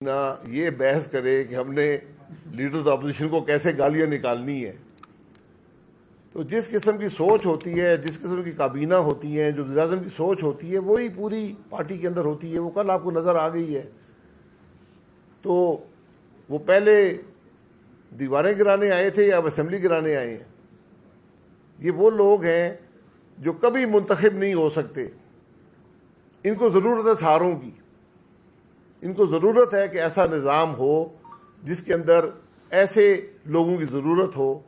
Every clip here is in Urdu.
نہ یہ بحث کرے کہ ہم نے لیڈرز اپوزیشن کو کیسے گالیاں نکالنی ہے. تو جس قسم کی سوچ ہوتی ہے, جس قسم کی کابینہ ہوتی ہیں, جو وزیر اعظم کی سوچ ہوتی ہے, وہی پوری پارٹی کے اندر ہوتی ہے. وہ کل آپ کو نظر آ گئی ہے. تو وہ پہلے دیواریں گرانے آئے تھے یا اب اسمبلی گرانے آئے ہیں؟ یہ وہ لوگ ہیں جو کبھی منتخب نہیں ہو سکتے. ان کو ضرورت ہے سہاروں کی. ان کو ضرورت ہے کہ ایسا نظام ہو جس کے اندر ایسے لوگوں کی ضرورت ہو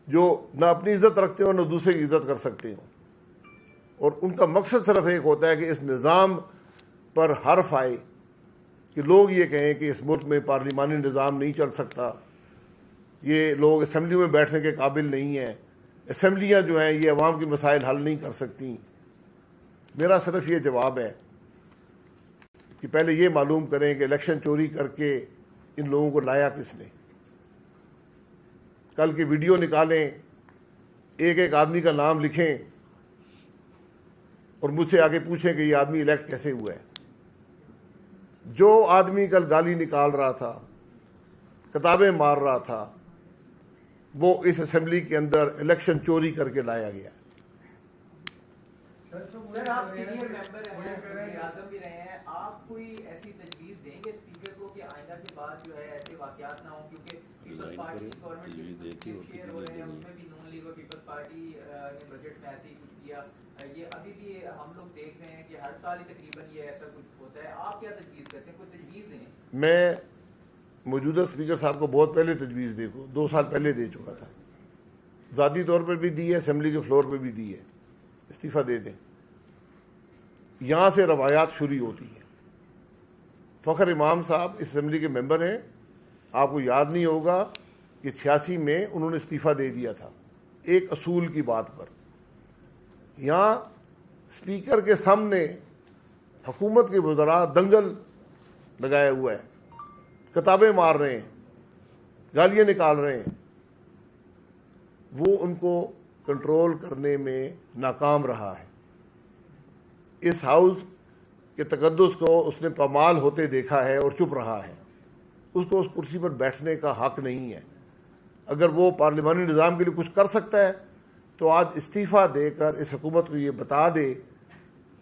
جو نہ اپنی عزت رکھتے ہوں نہ دوسرے کی عزت کر سکتے ہوں. اور ان کا مقصد صرف ایک ہوتا ہے کہ اس نظام پر حرف آئے, کہ لوگ یہ کہیں کہ اس ملک میں پارلیمانی نظام نہیں چل سکتا, یہ لوگ اسمبلی میں بیٹھنے کے قابل نہیں ہیں, اسمبلیاں جو ہیں یہ عوام کے مسائل حل نہیں کر سکتی. میرا صرف یہ جواب ہے کہ پہلے یہ معلوم کریں کہ الیکشن چوری کر کے ان لوگوں کو لایا کس نے. کل کی ویڈیو نکالیں, ایک ایک آدمی کا نام لکھیں اور مجھ سے آگے پوچھیں کہ یہ آدمی الیکٹ کیسے ہوا ہے. جو آدمی کل گالی نکال رہا تھا, کتابیں مار رہا تھا, وہ اس اسمبلی کے اندر الیکشن چوری کر کے لایا گیا. سر آپ سینئر ممبر ہیں, وزیر اعظم بھی رہے ہیں, آپ کوئی ایسی تجویز دیں گے اسپیکر کو کہ آئندہ کے بعد جو ہے ایسے واقعات نہ ہوں, کیونکہ پیپلز پارٹی کی گورنمنٹ شیئر ہو رہے ہیں, اس میں بھی نون لیگ اور پیپلز پارٹی نے بجٹ میں ایسے ہی کچھ کیا. یہ ابھی بھی ہم لوگ دیکھ رہے ہیں کہ ہر سال ہی تقریباً یہ ایسا کچھ ہوتا ہے. آپ کیا تجویز کرتے ہیں, کوئی تجویز دیں؟ میں موجودہ اسپیکر صاحب کو بہت پہلے تجویز 2 سال پہلے دے چکا تھا. ذاتی طور پر بھی دی ہے, اسمبلی کے فلور پہ بھی دی ہے, استعفیٰ دے دیں. یہاں سے روایات شروع ہوتی ہیں. فخر امام صاحب اس اسمبلی کے ممبر ہیں. آپ کو یاد نہیں ہوگا کہ 86 میں انہوں نے استعفیٰ دے دیا تھا ایک اصول کی بات پر. یہاں اسپیکر کے سامنے حکومت کے وزراء دنگل لگائے ہوا ہے, کتابیں مار رہے ہیں, گالیاں نکال رہے ہیں. وہ ان کو کنٹرول کرنے میں ناکام رہا ہے. اس ہاؤس کے تقدس کو اس نے پامال ہوتے دیکھا ہے اور چپ رہا ہے. اس کو اس کرسی پر بیٹھنے کا حق نہیں ہے. اگر وہ پارلیمانی نظام کے لیے کچھ کر سکتا ہے تو آج استعفیٰ دے کر اس حکومت کو یہ بتا دے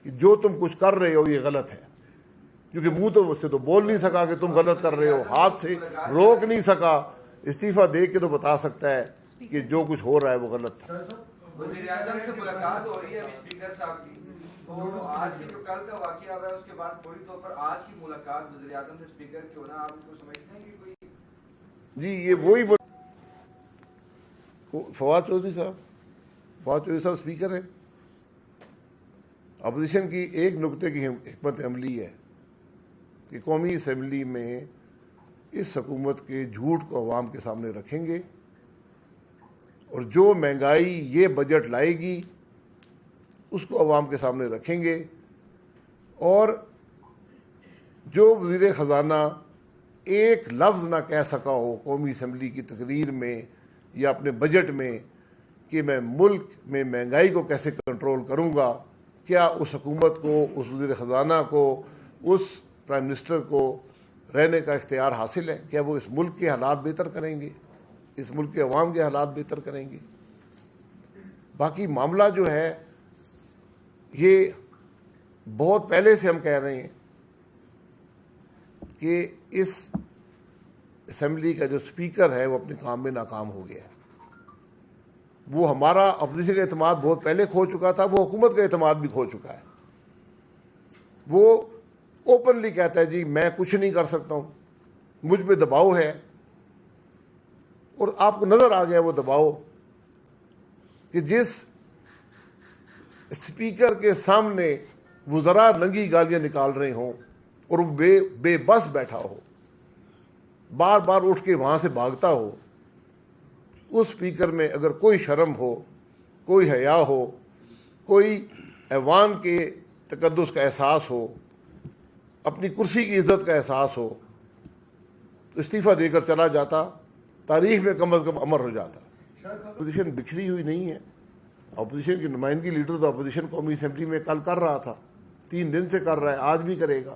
کہ جو تم کچھ کر رہے ہو یہ غلط ہے. کیونکہ منہ تو اس سے تو بول نہیں سکا کہ تم غلط کر رہے ہو, ہاتھ سے روک نہیں سکا. استعفیٰ دے کے تو بتا سکتا ہے کہ جو کچھ ہو رہا ہے وہ غلط تھا. وزیر اعظم سے ملاقات ہو رہی ہے ابھی اسپیکر صاحب کی, تو آج کی جو کل کا واقعہ ہوا ہے اس کے بعد فوری طور پر آج کی ملاقات وزیر اعظم سے اسپیکر کی ہونا, آپ اس کو سمجھتے ہیں کہ کوئی؟ جی یہ وہی فواد چودھری صاحب اسپیکر ہیں. اپوزیشن کی ایک نقطے کی حکمت عملی ہے کہ قومی اسمبلی میں اس حکومت کے جھوٹ کو عوام کے سامنے رکھیں گے, اور جو مہنگائی یہ بجٹ لائے گی اس کو عوام کے سامنے رکھیں گے. اور جو وزیر خزانہ ایک لفظ نہ کہہ سکا ہو قومی اسمبلی کی تقریر میں یا اپنے بجٹ میں کہ میں ملک میں مہنگائی کو کیسے کنٹرول کروں گا, کیا اس حکومت کو, اس وزیر خزانہ کو, اس پرائم منسٹر کو رہنے کا اختیار حاصل ہے؟ کیا وہ اس ملک کے حالات بہتر کریں گے, اس ملک کے عوام کے حالات بہتر کریں گے؟ باقی معاملہ جو ہے یہ بہت پہلے سے ہم کہہ رہے ہیں کہ اس اسمبلی کا جو اسپیکر ہے وہ اپنے کام میں ناکام ہو گیا ہے. وہ ہمارا اپوزیشن کا اعتماد بہت پہلے کھو چکا تھا, وہ حکومت کا اعتماد بھی کھو چکا ہے. وہ اوپنلی کہتا ہے جی میں کچھ نہیں کر سکتا ہوں, مجھ پہ دباؤ ہے. اور آپ کو نظر آ گیا وہ دباؤ کہ جس اسپیکر کے سامنے وزراء ننگی گالیاں نکال رہے ہوں اور وہ بے بس بیٹھا ہو, بار بار اٹھ کے وہاں سے بھاگتا ہو. اس اسپیکر میں اگر کوئی شرم ہو, کوئی حیا ہو, کوئی ایوان کے تقدس کا احساس ہو, اپنی کرسی کی عزت کا احساس ہو, تو استعفیٰ دے کر چلا جاتا, تاریخ میں کم از کم امر ہو جاتا. اپوزیشن بکھری ہوئی نہیں ہے. اپوزیشن کی نمائندگی لیڈر تو اپوزیشن قومی اسمبلی میں کل کر رہا تھا, 3 دن سے کر رہا ہے, آج بھی کرے گا.